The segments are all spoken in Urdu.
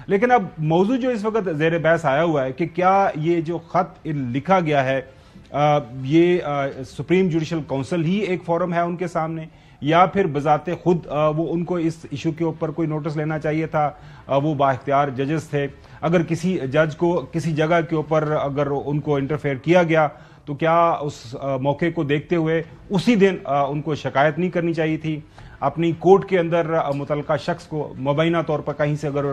لیکن اب موضوع جو اس وقت زیر بحث آیا ہوا ہے کہ کیا یہ جو خط لکھا گیا ہے یہ سپریم جوڈیشل کونسل ہی ایک فورم ہے ان کے سامنے، یا پھر بذات خود وہ ان کو اس ایشو کے اوپر کوئی نوٹس لینا چاہیے تھا، وہ با اختیار ججز تھے، اگر کسی جج کو کسی جگہ کے اوپر اگر ان کو انٹرفیئر کیا گیا تو کیا اس موقع کو دیکھتے ہوئے اسی دن ان کو شکایت نہیں کرنی چاہیے تھی؟ اپنی کورٹ کے اندر متعلقہ شخص کو مبینہ طور پر کہیں سے اگر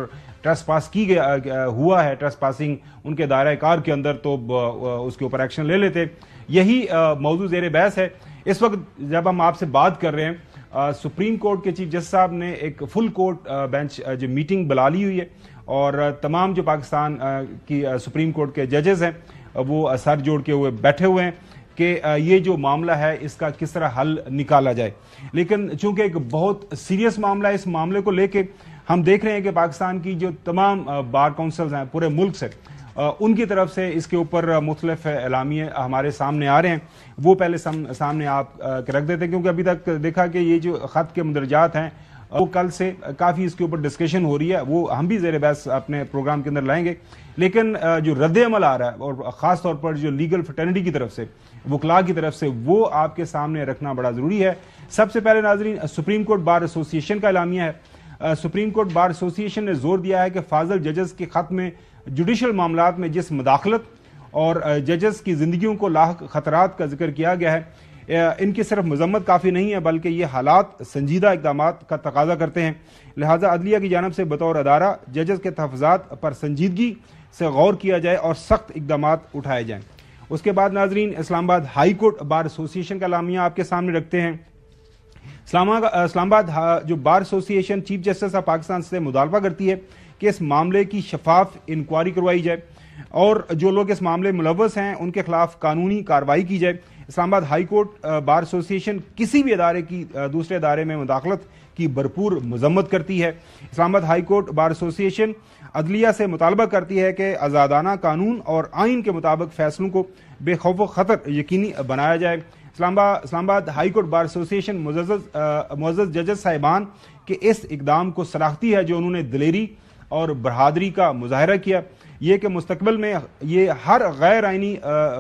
ٹریس پاس کی گیا ہوا ہے، ٹریس پاسنگ ان کے دائرہ کار کے اندر، تو اس کے اوپر ایکشن لے لیتے۔ یہی موضوع زیر بحث ہے اس وقت جب ہم آپ سے بات کر رہے ہیں۔ سپریم کورٹ کے چیف جسٹس صاحب نے ایک فل کورٹ بینچ جو میٹنگ بلا لی ہوئی ہے، اور تمام جو پاکستان کی سپریم کورٹ کے ججز ہیں وہ سر جوڑ کے ہوئے بیٹھے ہوئے ہیں کہ یہ جو معاملہ ہے اس کا کس طرح حل نکالا جائے۔ لیکن چونکہ ایک بہت سیریس معاملہ ہے، اس معاملے کو لے کے ہم دیکھ رہے ہیں کہ پاکستان کی جو تمام بار کونسلز ہیں پورے ملک سے، ان کی طرف سے اس کے اوپر مختلف اعلامیے ہمارے سامنے آ رہے ہیں۔ وہ پہلے سامنے آپ کے رکھ دیتے ہیں، کیونکہ ابھی تک دیکھا کہ یہ جو خط کے مندرجات ہیں وہ کل سے کافی اس کے اوپر ڈسکشن ہو رہی ہے، وہ ہم بھی زیر بحث اپنے پروگرام کے اندر لائیں گے۔ لیکن جو رد عمل آ رہا ہے، اور خاص طور پر جو لیگل فٹرنیٹی کی طرف سے، وکلاء کی طرف سے، وہ آپ کے سامنے رکھنا بڑا ضروری ہے۔ سب سے پہلے ناظرین، سپریم کورٹ بار ایسوسی ایشن کا اعلامیہ ہے۔ سپریم کورٹ بار ایسوسی ایشن نے زور دیا ہے کہ فاضل ججز کے خط میں جوڈیشل معاملات میں جس مداخلت اور ججز کی زندگیوں کو لاحق خطرات کا ذکر کیا گیا ہے، ان کی صرف مذمت کافی نہیں ہے بلکہ یہ حالات سنجیدہ اقدامات کا تقاضا کرتے ہیں۔ لہذا عدلیہ کی جانب سے بطور ادارہ ججز کے تحفظات پر سنجیدگی سے غور کیا جائے اور سخت اقدامات اٹھائے جائیں۔ اس کے بعد ناظرین، اسلام آباد ہائی کورٹ بار ایسوسی ایشن کا اعلامیہ آپ کے سامنے رکھتے ہیں۔ اسلام آباد جو بار ایسوسی ایشن چیف جسٹس آف پاکستان سے مطالبہ کرتی ہے کہ اس معاملے کی شفاف انکوائری کروائی جائے اور جو لوگ اس معاملے ملوث ہیں ان کے خلاف قانونی کارروائی کی جائے۔ اسلام آباد ہائی کورٹ بار ایسوسی ایشن کسی بھی ادارے کی دوسرے ادارے میں مداخلت کی بھرپور مذمت کرتی ہے۔ اسلام آباد ہائی کورٹ بار ایسوسی ایشن عدلیہ سے مطالبہ کرتی ہے کہ آزادانہ قانون اور آئین کے مطابق فیصلوں کو بے خوف و خطر یقینی بنایا جائے۔ اسلام آباد ہائی کورٹ بار ایسوسی ایشن معزز ججز صاحبان کے اس اقدام کو سراہتی ہے جو انہوں نے دلیری اور بہادری کا مظاہرہ کیا، یہ کہ مستقبل میں یہ ہر غیر آئینی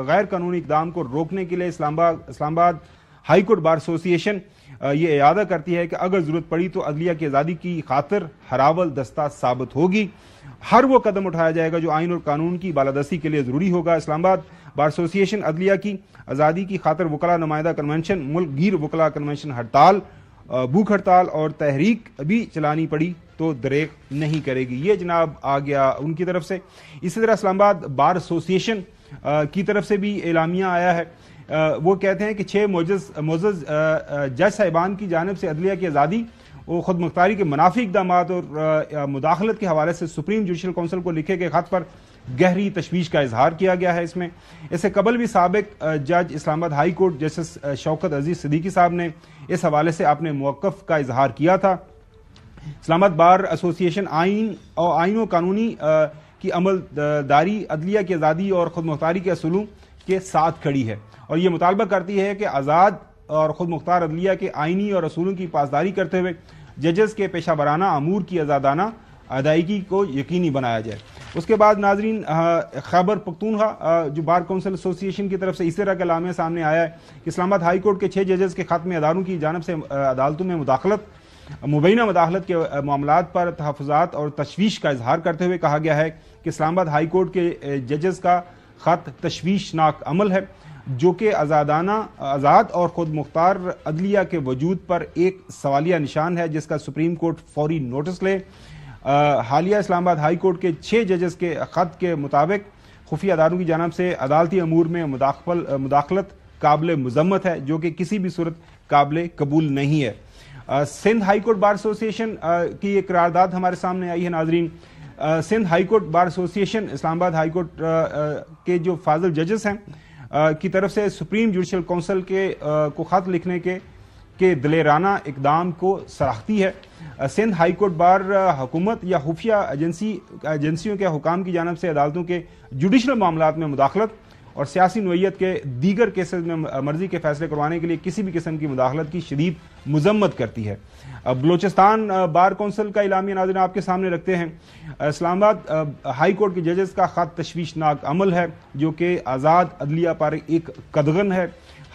غیر قانونی اقدام کو روکنے کے لیے اسلام آباد ہائی کورٹ بار ایسوسی ایشن یہ اعادہ کرتی ہے کہ اگر ضرورت پڑی تو عدلیہ کی آزادی کی خاطر ہراول دستہ ثابت ہوگی، ہر وہ قدم اٹھایا جائے گا جو آئین اور قانون کی بالادستی کے لیے ضروری ہوگا۔ اسلام آباد بار ایسوسی ایشن عدلیہ کی آزادی کی خاطر وکلاء نمائندہ کنونشن، ملک گیر وکلاء کنونشن، ہڑتال، بھوک ہڑتال اور تحریک بھی چلانی پڑی تو دریغ نہیں کرے گی۔ یہ جناب آ گیا ان کی طرف سے۔ اسی طرح اسلام آباد بار ایسوسی ایشن کی طرف سے بھی اعلامیہ آیا ہے۔ وہ کہتے ہیں کہ 6 معزز جج صاحبان کی جانب سے عدلیہ کی آزادی اور خود مختاری کے منافی اقدامات اور مداخلت کے حوالے سے سپریم جوڈیشل کونسل کو لکھے گئے خط پر گہری تشویش کا اظہار کیا گیا ہے۔ اس سے قبل بھی سابق جج اسلام آباد high court justice Shaukat Aziz Siddiqui صاحب نے اس حوالے سے اپنے موقف کا اظہار کیا تھا۔ اسلام آباد بار ایسوسی ایشن آئین و قانونی کی عمل داری، عدلیہ کی آزادی اور خود مختاری کے اصولوں کے ساتھ کھڑی ہے اور یہ مطالبہ کرتی ہے کہ آزاد اور خود مختار عدلیہ کے آئینی اور اصولوں کی پاسداری کرتے ہوئے ججز کے پیشہ ورانہ امور کی آزادانہ ادائیگی کو یقینی بنایا جائے۔ اس کے بعد ناظرین، خیبر پختونخوا جو بار کونسل ایسوسی ایشن کی طرف سے اس طرح کا اعلامیہ سامنے آیا ہے کہ اسلام آباد ہائی کورٹ کے 6 ججز کے خط میں اداروں کی جانب سے عدالتوں میں مبینہ مداخلت کے معاملات پر تحفظات اور تشویش کا اظہار کرتے ہوئے کہا گیا ہے کہ اسلام آباد ہائی کورٹ کے ججز کا خط تشویشناک عمل ہے جو کہ آزاد اور خود مختار عدلیہ کے وجود پر ایک سوالیہ نشان ہے، جس کا سپریم کورٹ فوری نوٹس لے۔ حالیہ اسلام آباد ہائی کورٹ کے 6 ججز کے خط کے مطابق خفیہ اداروں کی جانب سے عدالتی امور میں مداخلت قابل مذمت ہے جو کہ کسی بھی صورت قابل قبول نہیں ہے۔ سندھ ہائی کورٹ بار ایسوسی ایشن کی ایک قرارداد ہمارے سامنے آئی ہے ناظرین۔ سندھ ہائی کورٹ بار ایسوسی ایشن اسلام آباد ہائی کورٹ کے جو فاضل ججز ہیں کی طرف سے سپریم جوڈیشل کونسل کو خط لکھنے کے دلیرانہ اقدام کو سراہتی ہے۔ سندھ ہائی کورٹ بار حکومت یا خفیہ ایجنسیوں کے حکام کی جانب سے عدالتوں کے جوڈیشل معاملات میں مداخلت اور سیاسی نوعیت کے دیگر کیسز میں مرضی کے فیصلے کروانے کے لیے کسی بھی قسم کی مداخلت کی شدید مذمت کرتی ہے۔ بلوچستان بار کونسل کا اعلامیہ ناظرین آپ کے سامنے رکھتے ہیں۔ اسلام آباد ہائی کورٹ کے ججز کا خط تشویشناک عمل ہے جو کہ آزاد عدلیہ پر ایک قدغن ہے۔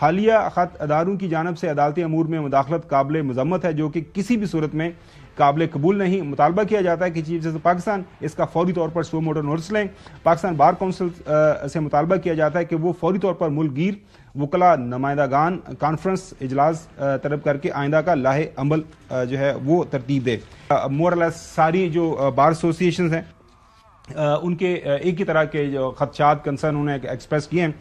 حالیہ خط اداروں کی جانب سے عدالتی امور میں مداخلت قابل مذمت ہے جو کہ کسی بھی صورت میں قابل قبول نہیں۔ مطالبہ کیا جاتا ہے کہ چیف جسٹس پاکستان اس کا فوری طور پر سو موٹو نوٹس لیں۔ پاکستان بار کونسل سے مطالبہ کیا جاتا ہے کہ وہ فوری طور پر ملک گیر وکلاء نمائندگان کانفرنس اجلاس طلب کر کے آئندہ کا لاہے عمل جو ہے وہ ترتیب دے۔ مورلیس ساری جو بار ایسوسی ایشنز ہیں ان کے ایک ہی طرح کے جو خدشات کنسرن انہوں نے ایکسپریس کیے ہیں۔